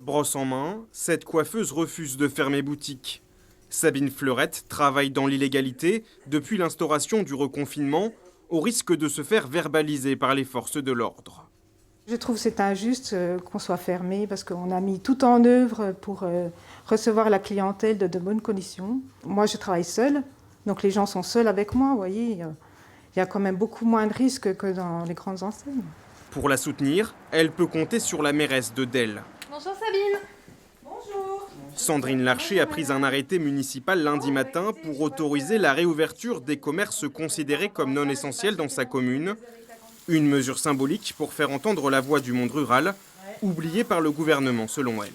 Brosse en main, cette coiffeuse refuse de fermer boutique. Sabine Fleurette travaille dans l'illégalité depuis l'instauration du reconfinement, au risque de se faire verbaliser par les forces de l'ordre. Je trouve que c'est injuste qu'on soit fermé parce qu'on a mis tout en œuvre pour recevoir la clientèle de bonnes conditions. Moi, je travaille seule, donc les gens sont seuls avec moi, vous voyez. Il y a quand même beaucoup moins de risques que dans les grandes enseignes. Pour la soutenir, elle peut compter sur la mairesse de Delle. Bonjour Sabine. Bonjour. Sandrine Larcher a pris un arrêté municipal lundi matin pour autoriser la réouverture des commerces considérés comme non essentiels dans sa commune. Une mesure symbolique pour faire entendre la voix du monde rural, oublié par le gouvernement selon elle.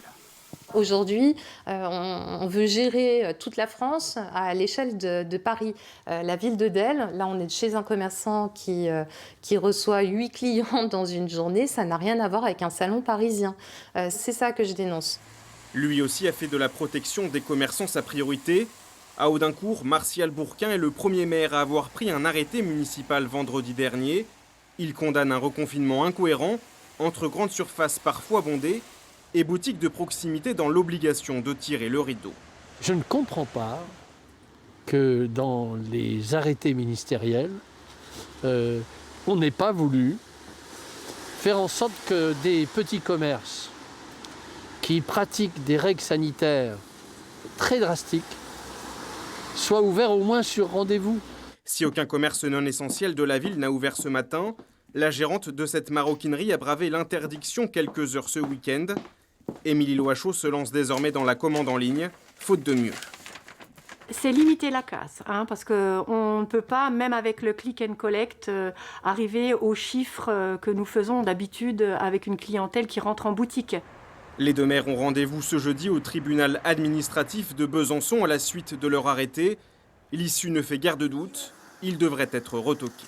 Aujourd'hui, on veut gérer toute la France à l'échelle de Paris. La ville de Delle, là on est chez un commerçant qui reçoit 8 clients dans une journée, ça n'a rien à voir avec un salon parisien. C'est ça que je dénonce. Lui aussi a fait de la protection des commerçants sa priorité. À Audincourt, Martial Bourquin est le premier maire à avoir pris un arrêté municipal vendredi dernier. Il condamne un reconfinement incohérent entre grandes surfaces parfois bondées et boutiques de proximité dans l'obligation de tirer le rideau. Je ne comprends pas que dans les arrêtés ministériels, on n'ait pas voulu faire en sorte que des petits commerces qui pratiquent des règles sanitaires très drastiques soient ouverts au moins sur rendez-vous. Si aucun commerce non essentiel de la ville n'a ouvert ce matin, la gérante de cette maroquinerie a bravé l'interdiction quelques heures ce week-end. Émilie Loachot se lance désormais dans la commande en ligne, faute de mieux. C'est limiter la casse, parce qu'on ne peut pas, même avec le click and collect, arriver aux chiffres que nous faisons d'habitude avec une clientèle qui rentre en boutique. Les deux maires ont rendez-vous ce jeudi au tribunal administratif de Besançon à la suite de leur arrêté. L'issue ne fait guère de doute, il devrait être retoqué.